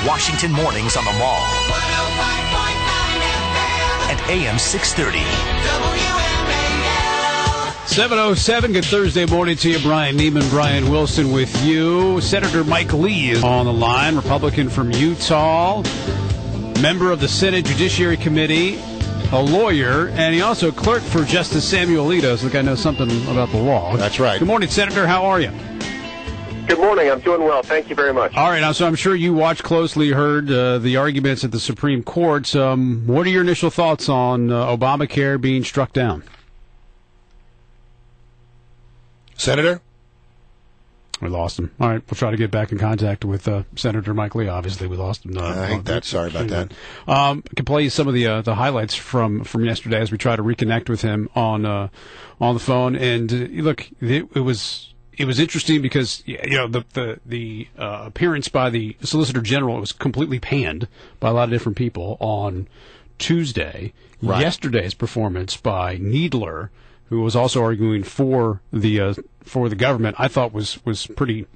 Washington mornings on the Mall. 105.9 FM. And AM 630. WMAL. 7:07. Good Thursday morning to you. Brian Neiman, Brian Wilson with you. Senator Mike Lee is on the line, Republican from Utah, member of the Senate Judiciary Committee, a lawyer, and he also clerked for Justice Samuel Alito, so the guy knows something about the law. That's right. Good morning, Senator. How are you? Good morning. I'm doing well. Thank you very much. All right. Now, so I'm sure you watched closely, heard the arguments at the Supreme Court. What are your initial thoughts on Obamacare being struck down? Senator? We lost him. All right, we'll try to get back in contact with Senator Mike Lee. Obviously, we lost him. I think that's sorry about that. I can play you some of the highlights from yesterday as we try to reconnect with him on the phone. And look, it was interesting because the appearance by the Solicitor General was completely panned by a lot of different people on Tuesday. Right. Yesterday's performance by Needler, who was also arguing for the government, I thought was pretty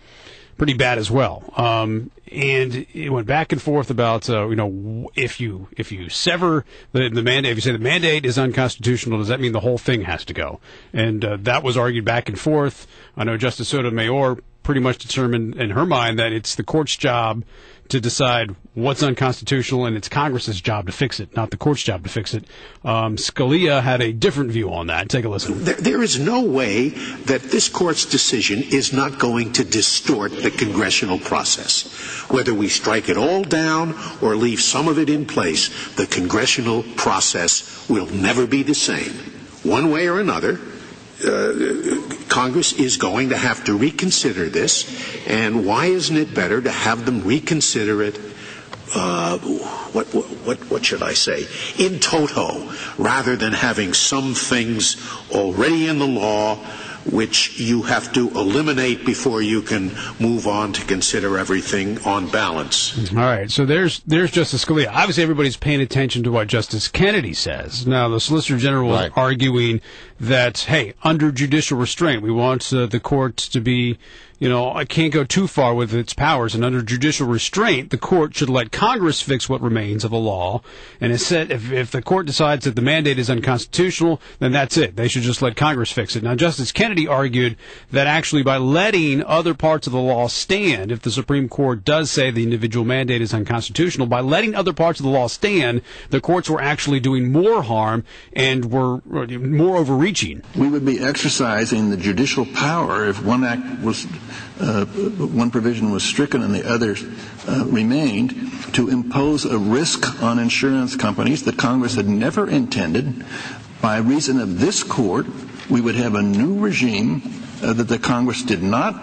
bad as well. And it went back and forth about if you sever the mandate, if you say the mandate is unconstitutional, does that mean the whole thing has to go? And that was argued back and forth. I know Justice Sotomayor pretty much determined in her mind that it's the court's job to decide what's unconstitutional, and it's Congress's job to fix it, not the court's job to fix it. Scalia had a different view on that. Take a listen. There is no way that this court's decision is not going to distort the congressional process. Whether we strike it all down or leave some of it in place, the congressional process will never be the same. One way or another, Congress is going to have to reconsider this, and why isn't it better to have them reconsider it, what should I say, in toto, rather than having some things already in the law which you have to eliminate before you can move on to consider everything on balance. All right, so there's Justice Scalia. Obviously, everybody's paying attention to what Justice Kennedy says. Now, the Solicitor General was arguing that, hey, under judicial restraint, we want the courts to be, it can't go too far with its powers, and under judicial restraint, the court should let Congress fix what remains of a law. And it said if the court decides that the mandate is unconstitutional, then that's it. They should just let Congress fix it. Now, Justice Kennedy argued that actually by letting other parts of the law stand, if the Supreme Court does say the individual mandate is unconstitutional, by letting other parts of the law stand, the courts were actually doing more harm and were more overreaching. We would be exercising the judicial power if one act was one provision was stricken and the others remained, to impose a risk on insurance companies that Congress had never intended. By reason of this court, we would have a new regime that the Congress did not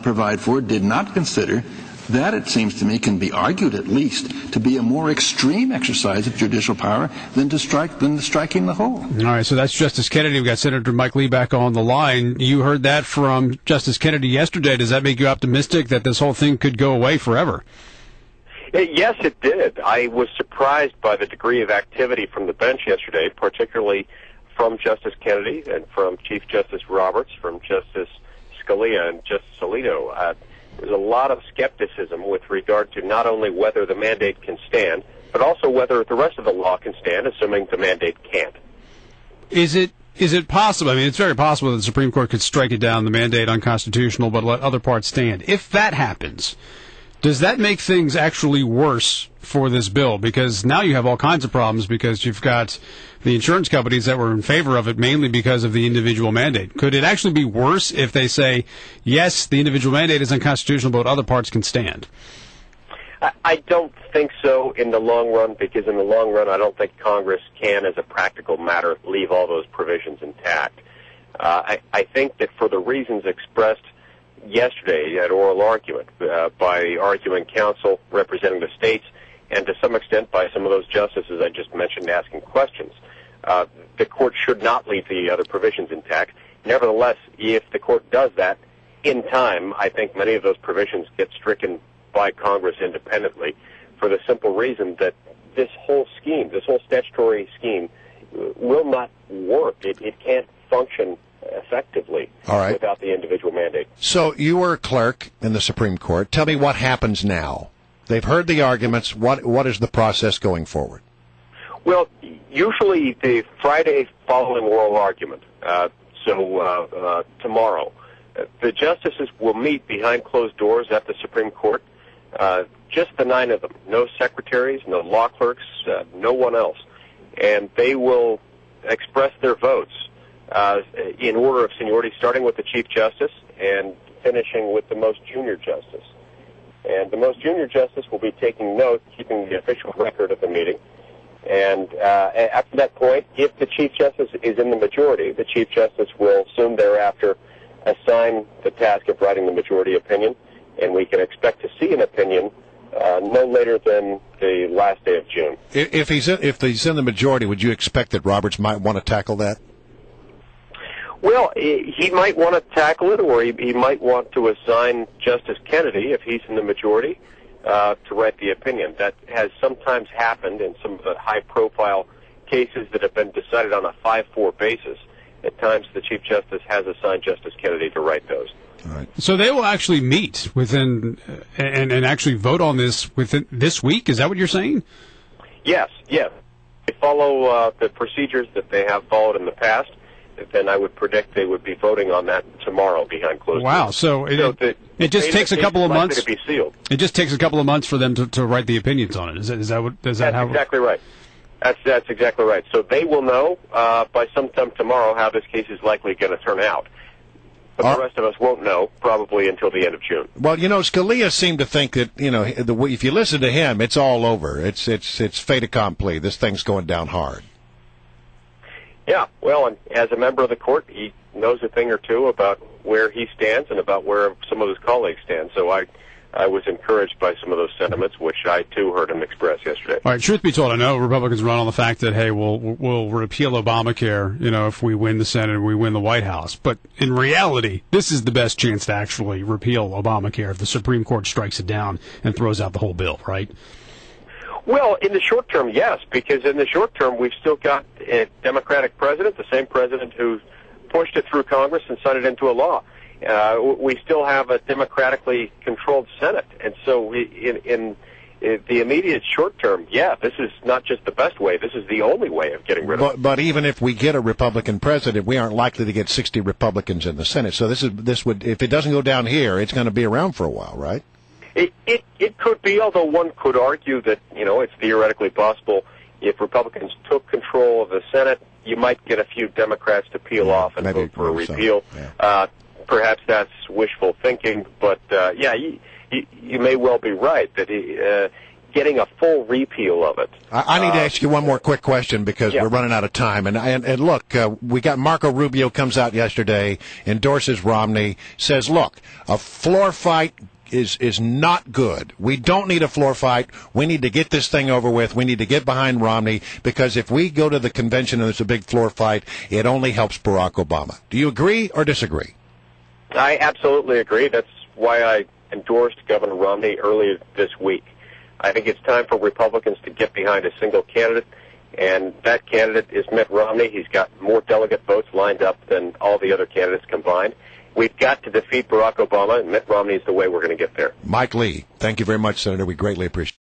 provide for, did not consider. That, it seems to me, can be argued at least to be a more extreme exercise of judicial power than striking the whole. All right, so that's Justice Kennedy. We've got Senator Mike Lee back on the line. You heard that from Justice Kennedy yesterday. Does that make you optimistic that this whole thing could go away forever? Yes, it did. I was surprised by the degree of activity from the bench yesterday, particularly from Justice Kennedy and from Chief Justice Roberts, from Justice Scalia and Justice Alito. There's a lot of skepticism with regard to not only whether the mandate can stand, but also whether the rest of the law can stand, assuming the mandate can't. Is it possible? I mean, it's very possible that the Supreme Court could strike it down, the mandate unconstitutional, but let other parts stand. If that happens, does that make things actually worse for this bill? Because now you have all kinds of problems because you've got the insurance companies that were in favor of it mainly because of the individual mandate. Could it actually be worse if they say, yes, the individual mandate is unconstitutional, but other parts can stand? I don't think so in the long run, because in the long run, I don't think Congress can, as a practical matter, leave all those provisions intact. I think that for the reasons expressed yesterday at oral argument by arguing counsel representing the states, and to some extent by some of those justices I just mentioned asking questions, the court should not leave the other provisions intact. Nevertheless, if the court does that in time, I think many of those provisions get stricken by Congress independently, for the simple reason that this whole scheme, this whole statutory scheme, will not work. It can't function effectively without the individual mandate. So you were a clerk in the Supreme Court. Tell me what happens now. They've heard the arguments. What is the process going forward? Well, usually the Friday following oral argument, tomorrow, the justices will meet behind closed doors at the Supreme Court, just the 9 of them, no secretaries, no law clerks, no one else. And they will express their votes in order of seniority, starting with the Chief Justice and finishing with the most junior justice. And the most junior justice will be taking note, keeping the official record of the meeting. And after that point, if the Chief Justice is in the majority, the Chief Justice will soon thereafter assign the task of writing the majority opinion, and we can expect to see an opinion no later than the last day of June. If he's in the majority, would you expect that Roberts might want to tackle that? Well, he might want to tackle it, or he might want to assign Justice Kennedy, if he's in the majority, to write the opinion. That has sometimes happened in some of the high-profile cases that have been decided on a 5-4 basis. At times, the Chief Justice has assigned Justice Kennedy to write those. All right. So they will actually meet within and actually vote on this within this week? Is that what you're saying? Yes. They follow the procedures that they have followed in the past. Then I would predict they would be voting on that tomorrow behind closed doors. Wow! So it just takes a couple of months. To be sealed. It just takes a couple of months for them to write the opinions on it. Is that That's exactly right. That's exactly right. So they will know by sometime tomorrow how this case is likely going to turn out. But the rest of us won't know probably until the end of June. Well, Scalia seemed to think that if you listen to him, it's all over. It's fait accompli. This thing's going down hard. Yeah, well, and as a member of the court, he knows a thing or two about where he stands and about where some of his colleagues stand. So I was encouraged by some of those sentiments, which I, too, heard him express yesterday. All right, truth be told, I know Republicans run on the fact that, hey, we'll repeal Obamacare, if we win the Senate and we win the White House. But in reality, this is the best chance to actually repeal Obamacare if the Supreme Court strikes it down and throws out the whole bill, right? Well, in the short term, yes, because in the short term, we've still got a Democratic president, the same president who pushed it through Congress and signed it into a law. We still have a democratically controlled Senate. And so in the immediate short term, yeah, this is not just the best way. This is the only way of getting rid of it. But even if we get a Republican president, we aren't likely to get 60 Republicans in the Senate. So this would, if it doesn't go down here, it's going to be around for a while, right? It could be, although one could argue that, it's theoretically possible if Republicans took control of the Senate, you might get a few Democrats to peel off and vote for a repeal. Yeah. Perhaps that's wishful thinking, but, you may well be right that getting a full repeal of it. I need to ask you one more quick question because we're running out of time. And look, we got Marco Rubio comes out yesterday, endorses Romney, says, look, a floor fight is not good. We don't need a floor fight. We need to get this thing over with. We need to get behind Romney because if we go to the convention and there's a big floor fight, it only helps Barack Obama. Do you agree or disagree? I absolutely agree. That's why I endorsed Governor Romney earlier this week. I think it's time for Republicans to get behind a single candidate, and that candidate is Mitt Romney. He's got more delegate votes lined up than all the other candidates combined. We've got to defeat Barack Obama, and Mitt Romney is the way we're going to get there. Mike Lee, thank you very much, Senator. We greatly appreciate it.